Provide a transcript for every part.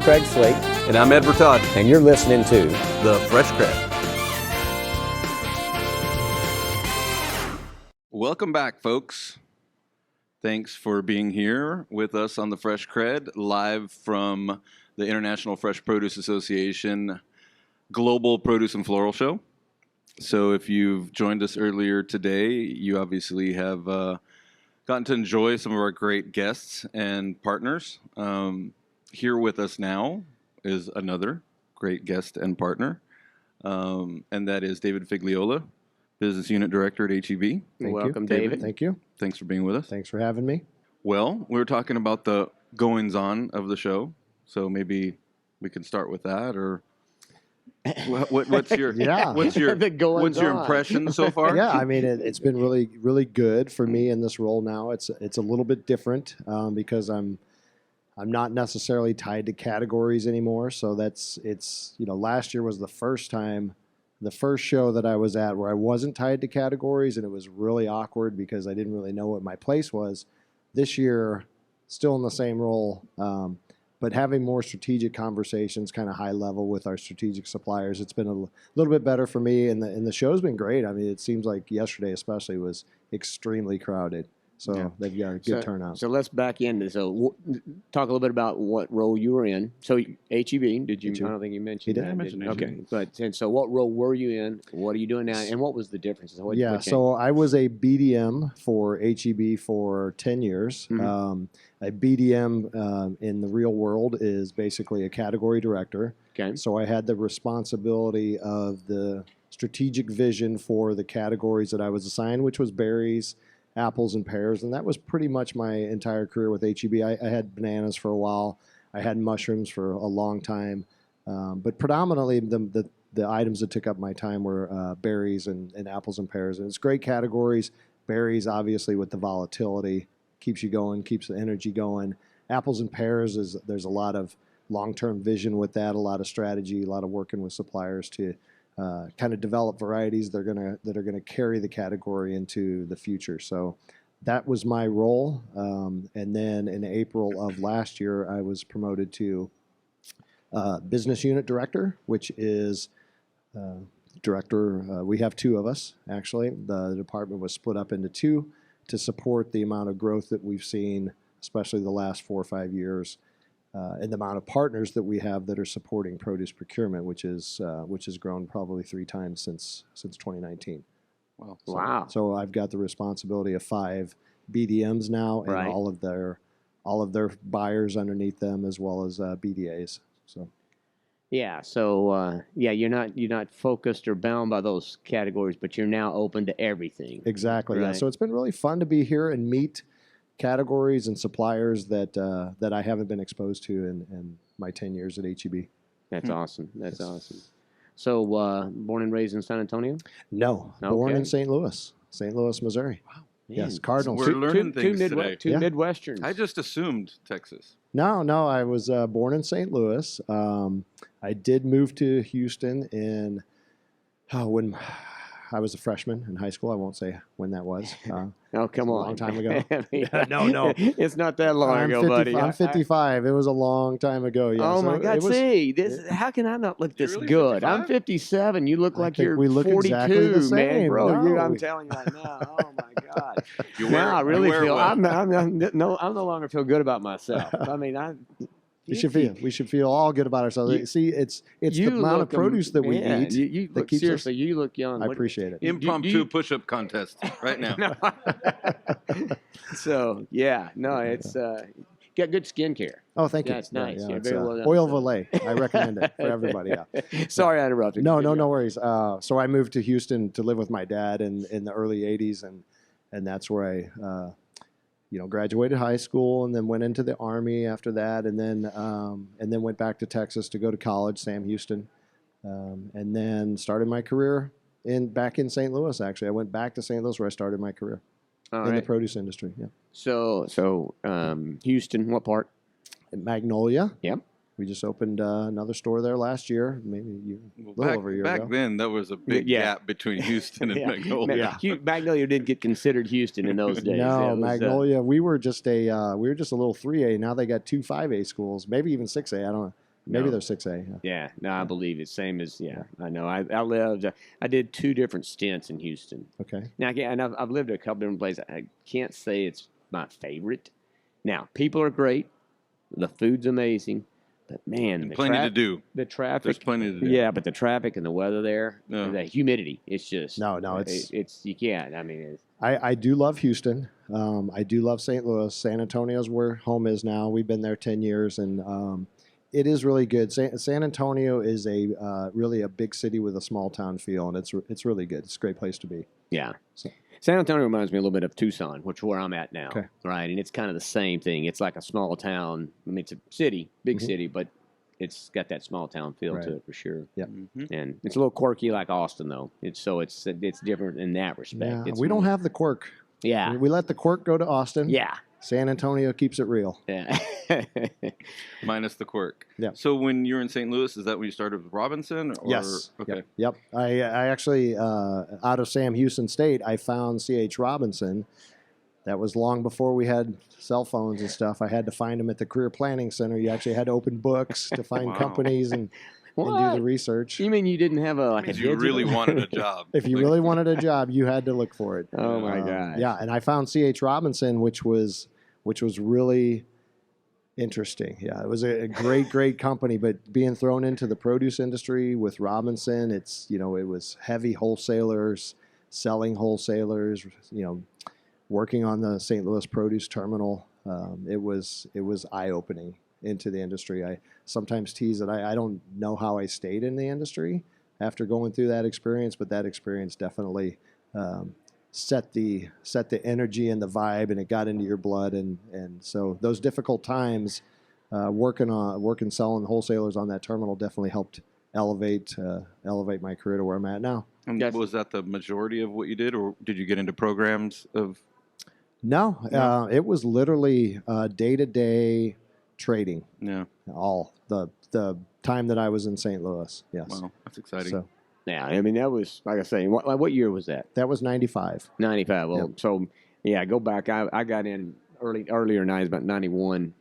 Craig Slate. And I'm Ed Bertaud. And you're listening to The Fresh CrEd. Welcome back, folks. Thanks for being here with us on The Fresh CrEd, live from the International Fresh Produce Association Global Produce and Floral Show. So if you've joined us earlier today, you obviously have gotten to enjoy some of our great guests and partners. Here with us now is another great guest and partner, and that is David Figliola, Business Unit Director at HEB. Welcome, David. Thank you. Thanks for being with us. Thanks for having me. Well, we were talking about the goings-on of the show, so maybe we can start with that, or what's your what's your impression so far? Yeah, I mean it's been really good for me in this role now. It's a little bit different because I'm not necessarily tied to categories anymore. So last year was the first show that I was at where I wasn't tied to categories, and it was really awkward because I didn't really know what my place was. This year, still in the same role, but having more strategic conversations, kind of high level with our strategic suppliers, it's been a little bit better for me, and the show's been great. I mean, it seems like yesterday especially was extremely crowded. So they've got a good turnout. So let's back in. So talk a little bit about what role you were in. So HEB, did you? I don't think you mentioned that. I mentioned HEB. Okay, and so what role were you in? What are you doing now? And what was the difference? So I was a BDM for HEB for 10 years. Mm-hmm. A BDM in the real world is basically a category director. Okay. So I had the responsibility of the strategic vision for the categories that I was assigned, which was berries, apples, and pears, and that was pretty much my entire career with HEB. I had bananas for a while. I had mushrooms for a long time, but predominantly the items that took up my time were berries and apples and pears, and it's great categories. Berries, obviously, with the volatility, keeps you going, keeps the energy going. Apples and pears, there's a lot of long-term vision with that, a lot of strategy, a lot of working with suppliers to kind of develop varieties that are gonna carry the category into the future. So that was my role. And then in April of last year, I was promoted to business unit director, which is director. We have two of us actually. The department was split up into two to support the amount of growth that we've seen, especially the last 4 or 5 years. And the amount of partners that we have that are supporting produce procurement, which has grown probably 3 times since 2019. Wow! So I've got the responsibility of 5 BDMs now, and all of their buyers underneath them, as well as BDAs. So. Yeah. So you're not focused or bound by those categories, but you're now open to everything. Exactly. Right? Yeah. So it's been really fun to be here and meet categories and suppliers that I haven't been exposed to in my 10 years at HEB. That's awesome. That's awesome. So, born and raised in San Antonio? No, born in St. Louis, Missouri. Wow. Man. Yes, Cardinals. So we're learning things today. Two Midwesterns. I just assumed Texas. No, I was born in St. Louis. I did move to Houston when I was a freshman in high school. I won't say when that was. Oh, come on. A long time ago. No. It's not that long ago, buddy. I'm 55. It was a long time ago. Yeah. Oh, my God. How can I not look this really good? 55? I'm 57. You look like you're 42, exactly the same. man. Bro, No. I'm telling you right now. Oh, my God. I really feel, well. I'm no longer feel good about myself. I mean, We should feel all good about ourselves. See, it's the amount of produce that we eat that keeps seriously, you look young. I appreciate it. Impromptu push-up contest right now. So, it's got good skincare. Oh, thank you. Yeah, it's nice. Yeah, very well done. Oil Valet. I recommend it for everybody. Yeah. Sorry I interrupted. No worries. So I moved to Houston to live with my dad in the early 80s, and that's where I graduated high school, and then went into the Army after that, and then went back to Texas to go to college, Sam Houston, and then started my career back in St. Louis. Actually, I went back to St. Louis where I started my career in the produce industry. Yeah. So Houston, what part? Magnolia. Yep. We just opened another store there last year, maybe a little over a year ago. Back then, there was a big gap between Houston and Magnolia. Magnolia didn't get considered Houston in those days. No, Magnolia. We were just a little 3A. Now they got 2 5A schools, maybe even 6A. Maybe No. they're 6A. Yeah. Yeah, no, I believe it's same as I know. I did 2 different stints in Houston. Okay. Now again, and I've lived at a couple different places. I can't say it's my favorite. Now, people are great, the food's amazing, but man, And plenty to do. The traffic. There's plenty to do. Yeah, but the traffic and the weather there, Yeah. and the humidity, it's just No, it's you can't. I mean, I do love Houston. I do love St. Louis. San Antonio's where home is now. We've been there 10 years, and it is really good. San Antonio is really a big city with a small town feel, and it's really good. It's a great place to be. yeah. So- San Antonio reminds me a little bit of Tucson, which is where I'm at now, Okay. right? And it's kind of the same thing. It's like a small town. I mean, it's a city, big city, but it's got that small town feel Right. to it for sure. Yep. Mhm. And it's a little quirky like Austin, though. It's different in that respect. Yeah, It's we don't more- have the quirk. Yeah. We let the quirk go to Austin. Yeah. San Antonio keeps it real. Yeah. Minus the quirk. Yeah. So when you were in St. Louis, is that when you started with Robinson? Or, Yes. Okay. Yep. I actually, out of Sam Houston State, I found C.H. Robinson. That was long before we had cell phones and stuff. I had to find them at the Career Planning Center. You actually had to open books to find Wow. companies and do What? the research. You mean you didn't have a Means a you really digital- wanted a job. If you Like, really wanted a job, you had to look for it. Oh my gosh. Yeah, and I found C.H. Robinson, which was really interesting. Yeah, it was a great company, but being thrown into the produce industry with Robinson, it was heavy wholesalers, selling wholesalers, working on the St. Louis produce terminal. It was eye-opening into the industry. I sometimes tease that I don't know how I stayed in the industry after going through that experience, but that experience definitely set the energy and the vibe, and it got into your blood, and so those difficult times, working selling wholesalers on that terminal definitely helped elevate my career to where I'm at now. And Yes. was that the majority of what you did, or did you get into programs of? No, it was literally day-to-day trading. Yeah. All the time that I was in St. Louis. Yes. Wow, that's exciting. So Yeah, I mean that was like I say. What year was that? that was 95. 95. Well, Yep. so yeah, go back. I got in earlier 90s, about 91.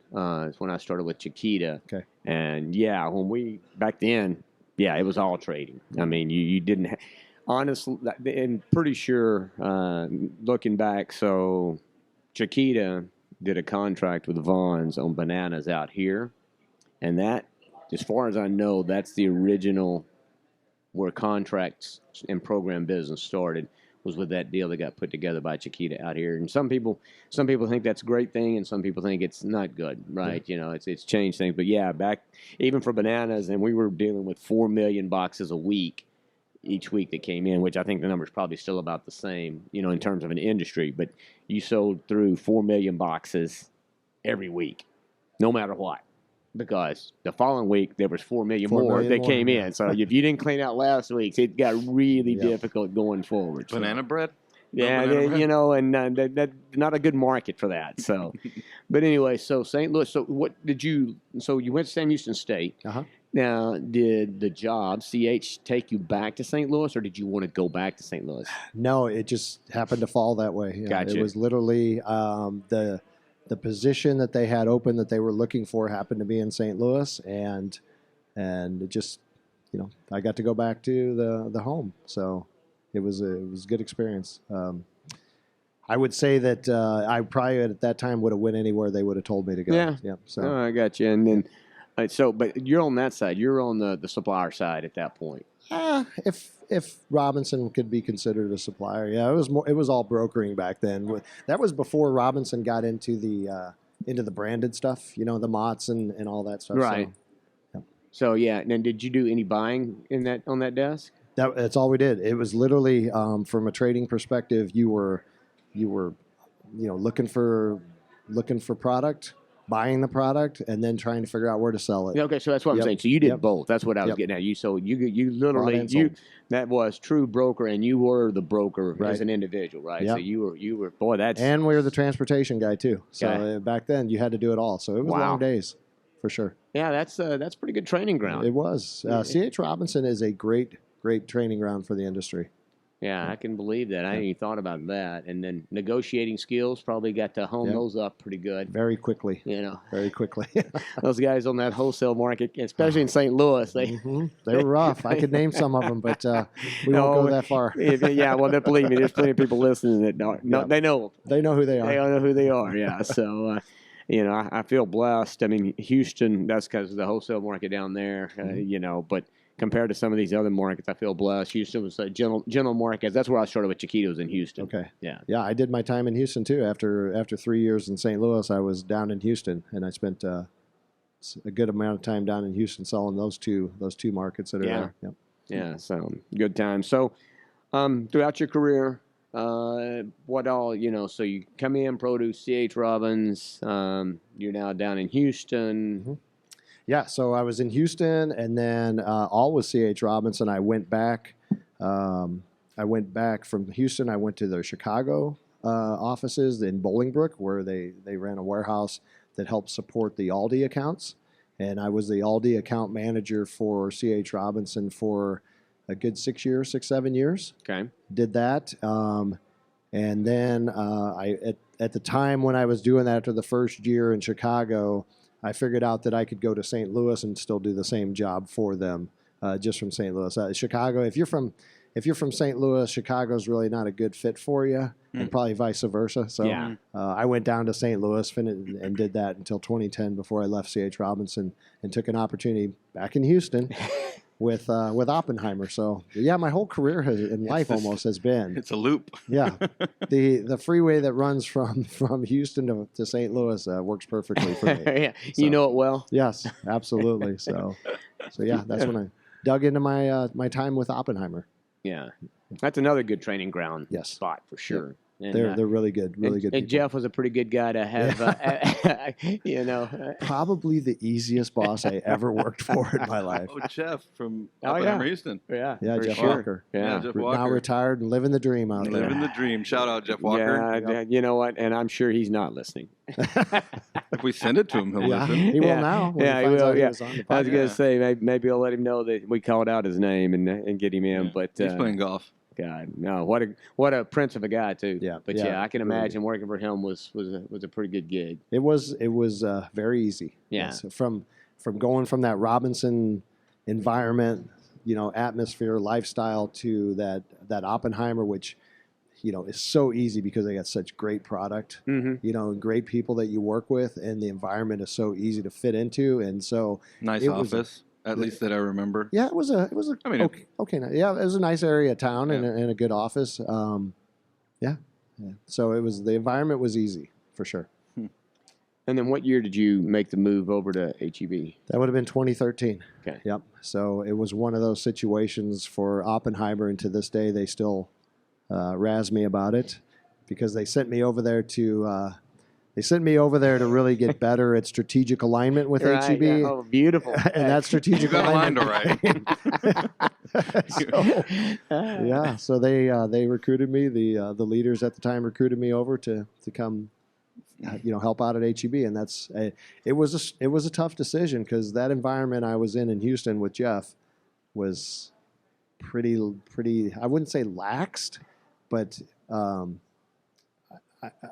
Is when I started with Chiquita. Okay. And yeah, when we back then, yeah, it was all trading. I mean, you didn't. Honestly, and pretty sure looking back, so Chiquita did a contract with Vaughn's on bananas out here, and that, as far as I know, that's the original where contracts and program business started, was with that deal that got put together by Chiquita out here. And some people think that's a great thing, and some people think it's not good, right? It's changed things. But yeah, back even for bananas, and we were dealing with 4 million boxes a week each week that came in, which I think the number's probably still about the same, in terms of an industry. But you sold through 4 million boxes every week, no matter what. Because the following week there was 4 million 4 more million that more, came yeah. in. So if you didn't clean out last week's, it got really Yeah. difficult going forward. So, Banana bread? No yeah, banana bread? and that not a good market for that. So, but anyway, so St. Louis. So what did you? So you went to Sam Houston State. Uh-huh. Now, did the job CH take you back to St. Louis, or did you want to go back to St. Louis? No, it just happened to fall that way. Yeah, Gotcha. It was literally the position that they had open that they were looking for happened to be in St. Louis, and it just, I got to go back to the home. So it was a good experience. I would say that I probably at that time would have went anywhere they would have told me to go. Yeah. So Oh, I got you. And then, but you're on that side. You're on the supplier side at that point. if Robinson could be considered a supplier, yeah, it was all brokering back then. That was before Robinson got into the branded stuff, the Mott's and all that stuff. Right. So yeah. And then did you do any buying on that desk? That's all we did. It was literally from a trading perspective, you were looking for product, buying the product, and then trying to figure out where to sell it. Okay, so that's what I'm Yep. saying. So you did Yep. both. That's what I was Yep. getting at. You Bought literally and sold. that was true broker, and you were the broker as Right. an individual, right? Yep. So you were boy. That's And we were the transportation guy too. So Okay. back then you had to do it all. So it was Wow. long days, for sure. yeah. That's pretty good training ground. It was. C.H. Robinson is a great training ground for the industry. Yeah, I can believe that. I hadn't even thought about that. And then negotiating skills, probably got to hone those up pretty good. Very quickly. Very quickly. Those guys on that wholesale market, especially in St. Louis, they were rough. I could name some of them, but we won't go that far. Well, believe me, there's plenty of people listening that they know. They know who they are. They know who they are, yeah. So, I feel blessed. I mean, Houston, that's because of the wholesale market down there, but compared to some of these other markets, I feel blessed. Houston was a general market. That's where I started with Chiquitos in Houston. Okay. Yeah. Yeah, I did my time in Houston too. After 3 years in St. Louis, I was down in Houston, and I spent a good amount of time down in Houston selling those two markets that are there. Yep. Yeah. So good time. So, throughout your career, what all so you come in, produce, C.H. Robbins. You're now down in Houston. Mm-hmm. Yeah, so I was in Houston, and then all was C.H. Robinson. I went back. I went back from Houston. I went to their Chicago offices in Bolingbrook, where they ran a warehouse that helped support the Aldi accounts. And I was the Aldi account manager for C.H. Robinson for a good 7 years. Okay. Did that. And then at the time when I was doing that, after the first year in Chicago, I figured out that I could go to St. Louis and still do the same job for them, just from St. Louis. Chicago, if you're from St. Louis, Chicago's really not a good fit for you, and probably vice versa. So I went down to St. Louis and did that until 2010 before I left C.H. Robinson and took an opportunity back in Houston with Oppenheimer. So yeah, my whole career has been. It's a loop. Yeah, the freeway that runs from Houston to St. Louis works perfectly for me. Yeah, so, you know it well. Yes, absolutely. So yeah, that's when I dug into my time with Oppenheimer. Yeah, that's another good training ground. Yes. Spot for sure. Yep. And, they're really good, good. And people. Jeff was a pretty good guy to have. Probably the easiest boss I ever worked for in my life. Oh, Jeff from Oppenheimer, Houston. Yeah, Jeff sure. Walker. Yeah, Jeff Walker. Now retired and living the dream out there. Living the dream. Shout out, Jeff Walker. Yeah, you know what? And I'm sure he's not listening. If we send it to him, he'll listen. He will now. When he finds out he was on the podcast. I was going to say maybe I'll let him know that we called out his name and get him in. But he's playing golf. God, no! What a prince of a guy too. Yeah, but I can imagine working for him was a pretty good gig. It was very easy. Yeah, yes. From going from that Robinson environment, atmosphere, lifestyle to that Oppenheimer, which is so easy because they got such great product, and great people that you work with, and the environment is so easy to fit into, and so nice office. At least that I remember. Yeah, it was a. I mean, okay. Yeah, it was a nice area of town and a good office. Yeah. So the environment was easy for sure. And then what year did you make the move over to HEB? That would have been 2013. Okay. Yep. So it was one of those situations for Oppenheimer, and to this day they still razz me about it because they sent me over there to. They sent me over there to really get better at strategic alignment with HEB. Yeah. Oh, beautiful. And that strategic alignment. So they recruited me. The leaders at the time recruited me over to come, help out at HEB. And it was a tough decision because that environment I was in Houston with Jeff was pretty, I wouldn't say laxed, but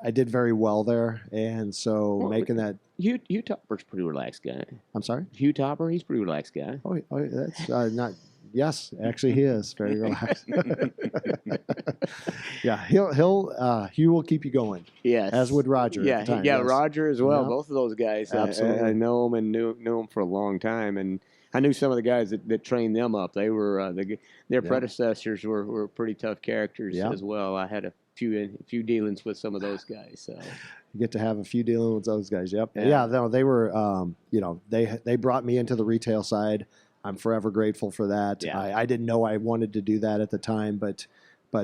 I did very well there, and so making that. Hugh Topper's a pretty relaxed guy. I'm sorry? Hugh Topper, he's a pretty relaxed guy. Oh that's not. Yes, actually, he is very relaxed. Yeah, Hugh will keep you going. Yes, as would Roger. Yeah, at the time, yes. yes. Roger as well. Yeah. Both of those guys. Absolutely. I know them and knew them for a long time, and I knew some of the guys that trained them up. They were their predecessors were pretty tough characters as well. I had a few dealings with some of those guys. So you get to have a few dealings with those guys. Yep. Yeah. No, they were. They brought me into the retail side. I'm forever grateful for that. Yeah. I didn't know I wanted to do that at the time, but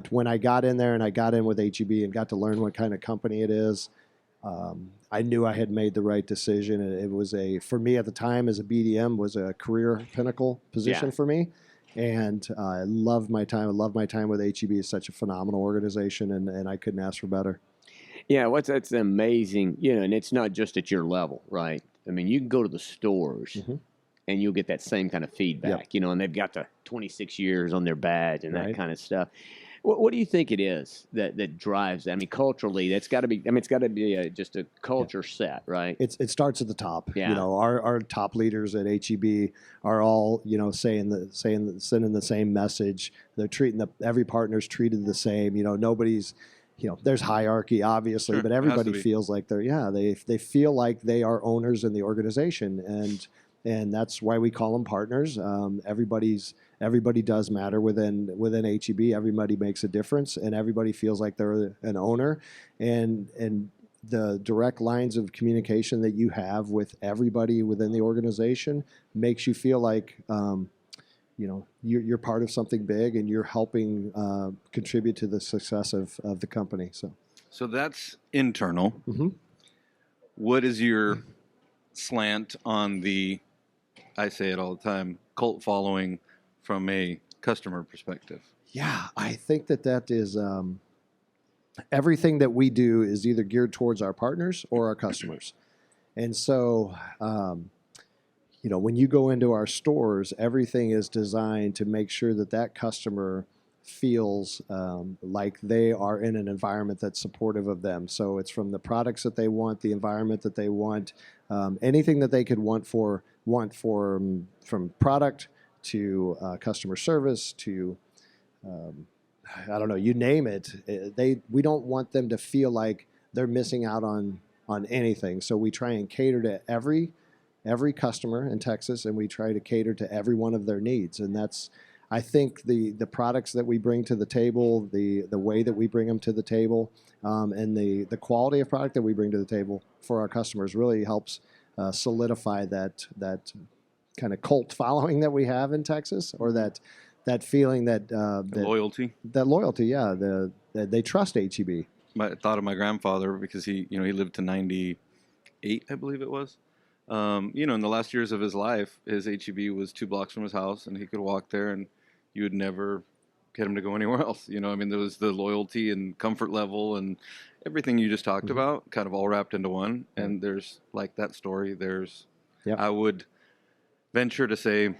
when I got in there and I got in with HEB and got to learn what kind of company it is, I knew I had made the right decision. It was for me at the time as a BDM was a career pinnacle position for me. And I loved my time. I love my time with HEB. It's such a phenomenal organization, and I couldn't ask for better. Yeah, that's amazing. And it's not just at your level, right? I mean, you can go to the stores, and you'll get that same kind of feedback, and they've got the 26 years on their badge and that kind of stuff. What do you think it is that drives that? I mean, culturally, that's got to be. I mean, it's got to be just a culture set, right? It starts at the top. Yeah. You know, our top leaders at HEB are all, you know, sending the same message. They're treating every partner's treated the same. You know, nobody's, you know, there's hierarchy obviously, Sure, but it has to everybody be. feels like they feel like they are owners in the organization, and that's why we call them partners. Everybody does matter within HEB. Everybody makes a difference, and everybody feels like they're an owner, and the direct lines of communication that you have with everybody within the organization makes you feel like you know, you're part of something big, and you're helping contribute to the success of the company. So that's internal. Mm-hmm. What is your slant on the, I say it all the time, cult following from a customer perspective? Yeah, I think that is everything that we do is either geared towards our partners or our customers. And so, you know, when you go into our stores, everything is designed to make sure that customer feels like they are in an environment that's supportive of them. So it's from the products that they want, the environment that they want, anything that they could want from product to customer service to I don't know, you name it. We don't want them to feel like they're missing out on anything. So we try and cater to every customer in Texas, and we try to cater to every one of their needs. And that's, I think, the products that we bring to the table, the way that we bring them to the table, and the quality of product that we bring to the table for our customers really helps solidify that kind of cult following that we have in Texas, or that feeling that Loyalty. That loyalty, yeah. They trust HEB. I thought of my grandfather because he lived to 98, I believe it was. You know, in the last years of his life, his HEB was 2 blocks from his house, and he could walk there, and you would never get him to go anywhere else. You know, I mean, there was the loyalty and comfort level and everything you just talked about, kind of all wrapped into one. And there's, like that story, I would venture to say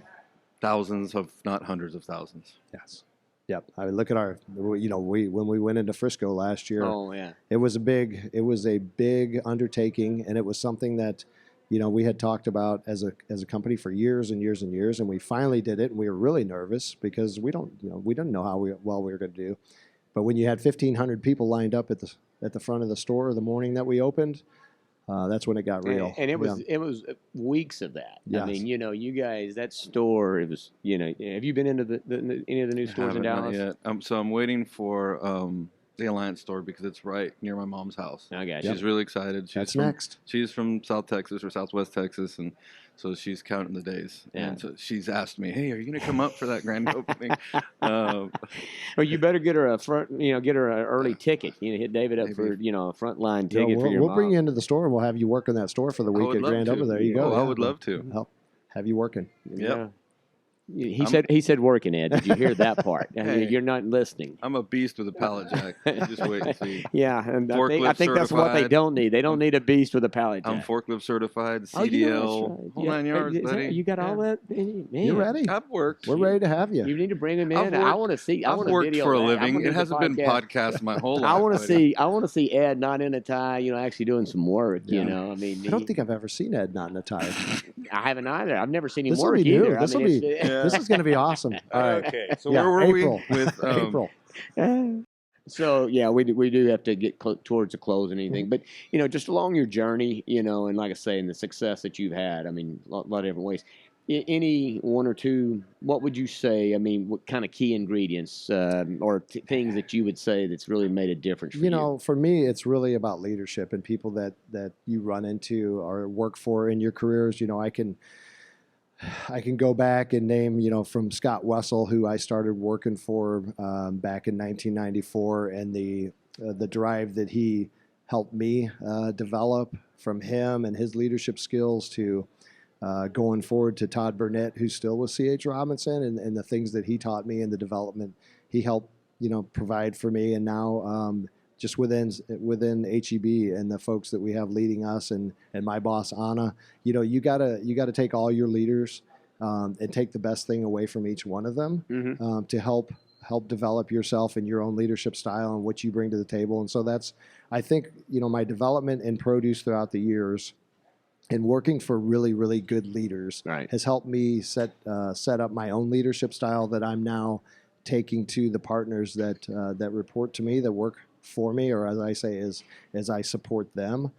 thousands of, not hundreds of thousands. Yes. Yep. I mean, look at when we went into Frisco last year. Oh yeah. It was a big undertaking, and it was something that, you know, we had talked about as a company for years and years and years, and we finally did it. And we were really nervous because we didn't know how well we were going to do. But when you had 1,500 people lined up at the front of the store the morning that we opened, that's when it got real. And it was weeks of that. Yes. I mean, you know, you guys, that store, it was, you know, have you been into any of the new stores in Dallas? Not yet. So I'm waiting for the Alliance store because it's right near my mom's house. I got She's really excited. Next. She's from South Texas or Southwest Texas, and so she's counting the days. Yeah. And so she's asked me, "Hey, are you going to come up for that grand opening?" Well, you better get her an early ticket. You know, hit David up for, you know, a front line ticket for your mom. We'll bring you into the store, and we'll have you work in that store for the week at Grand Over. There you go. Oh, I would love to. Help have you working. Yeah. He said working, Ed. Did you hear that part? Hey, you're not listening. I'm a beast with a pallet jack. Just wait and see. Yeah, and Forklift I think that's what they certified. don't need. They don't need a beast with a pallet jack. I'm forklift certified, CDL, Oh, you know, that's right. whole 9 yards, buddy. You got all that? Man, You're ready. I've worked. We're ready to have you. You need to bring him in. I've I worked- want to see. I've worked video for a that. I living. wanna It do the hasn't been podcast my whole life. I want to buddy. see. I want to see Ed not in a tie. You know, actually doing some work. Yeah. You know, I mean, I don't think I've ever seen Ed not in a tie. I haven't either. I've never seen him This will work be new. either. This I will mean, be. Yeah. This is going to be awesome. All right. Okay, so Yeah, where were April. we with April. So yeah, we do have to get towards the close and anything, but you know, just along your journey, you know, and like I say, and the success that you've had, I mean, a lot of different ways. Any one or two, what would you say? I mean, what kind of key ingredients or things that you would say that's really made a difference for you? You know, for me, it's really about leadership and people that you run into or work for in your careers. You know, I can go back and name, you know, from Scott Wessel, who I started working for back in 1994, and the drive that he helped me develop, from him and his leadership skills to going forward to Todd Burnett, who's still with C.H. Robinson, and the things that he taught me and the development he helped, you know, provide for me. And now just within HEB and the folks that we have leading us, and my boss Anna, you know, you gotta take all your leaders and take the best thing away from each one of them to help help develop yourself and your own leadership style and what you bring to the table. And so that's, I think, my development in produce throughout the years and working for really, really good leaders has helped me set up my own leadership style that I'm now taking to the partners that report to me, that work for me, or as I say, as I support them.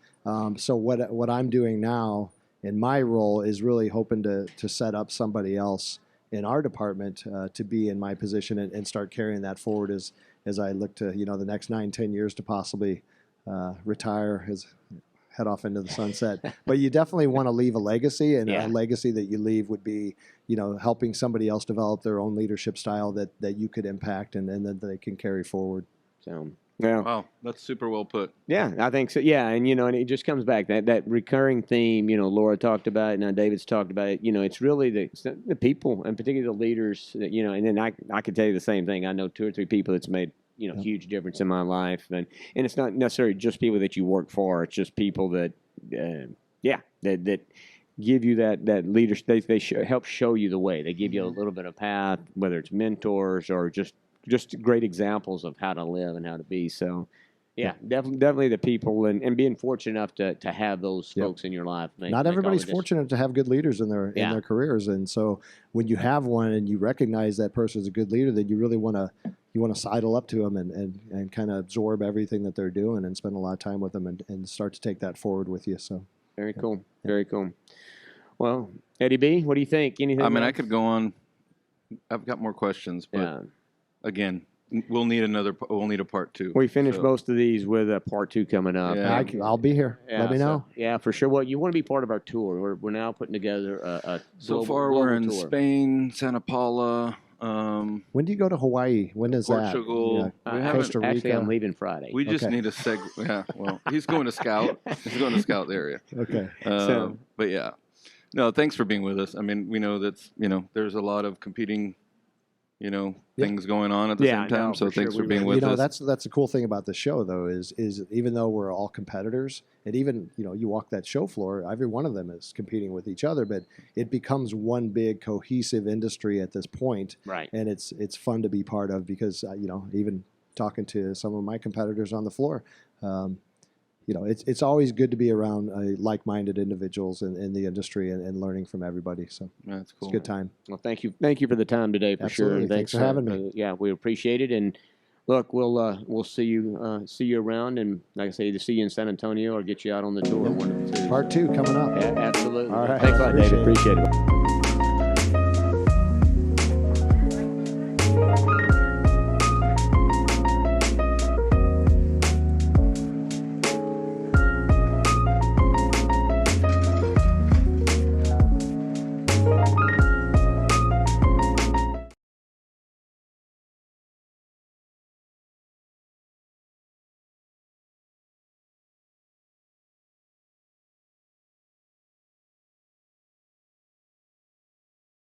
So what I'm doing now in my role is really hoping to set up somebody else in our department to be in my position and start carrying that forward as I look to the next 9-10 years to possibly retire, head off into the sunset. But you definitely want to leave a legacy, and a legacy that you leave would be helping somebody else develop their own leadership style that you could impact and that they can carry forward. So. Yeah. Wow, that's super well put. Yeah, I think so. Yeah, and and it just comes back that recurring theme. Laura talked about it, now David's talked about it. It's really the people, and particularly the leaders. That, and then I could tell you the same thing. I know 2 or 3 people that's made huge difference in my life, and it's not necessarily just people that you work for. It's just people that that give you that leadership. They help show you the way. They give you a little bit of path, whether it's mentors or just great examples of how to live and how to be. So, definitely the people and being fortunate enough to have those folks in your life. Not everybody's fortunate to have good leaders in their careers, and so when you have one and you recognize that person is a good leader, then you really want to sidle up to them and kind of absorb everything that they're doing and spend a lot of time with them and start to take that forward with you. So very cool, very cool. Well, Eddie B, what do you think? Anything? I mean, I could go on. I've got more questions, but. Again, we'll need a part 2. We finished most of these with a part 2 coming up. Yeah. I'll be here. Let me know. Yeah, for sure. Well, you want to be part of our tour. We're now putting together a so far we're in tour. Spain, Santa Paula. When do you go to Hawaii? When is Portugal. that? Yeah. Costa Rica. Actually, I'm leaving Friday. We just need a Yeah, well, he's going to scout. He's going to scout the area. Okay. But yeah. No, thanks for being with us. I mean, we know that's, there's a lot of competing things going on at the same time. So thanks for being with us. That's the cool thing about the show, though, is even though we're all competitors, and even you walk that show floor, every one of them is competing with each other, but it becomes one big cohesive industry at this point. Right. And it's fun to be part of because even talking to some of my competitors on the floor. It's always good to be around like-minded individuals in the industry and learning from everybody. So that's cool. It's a good time. Well, thank you for the time today for Absolutely. sure. And thanks for having me. We appreciate it. And look, we'll see you around, and like I say, either see you in San Antonio or get you out on the tour. One of the two. Part 2 coming up. Yeah, absolutely. All right. Thanks a lot, David. Appreciate it.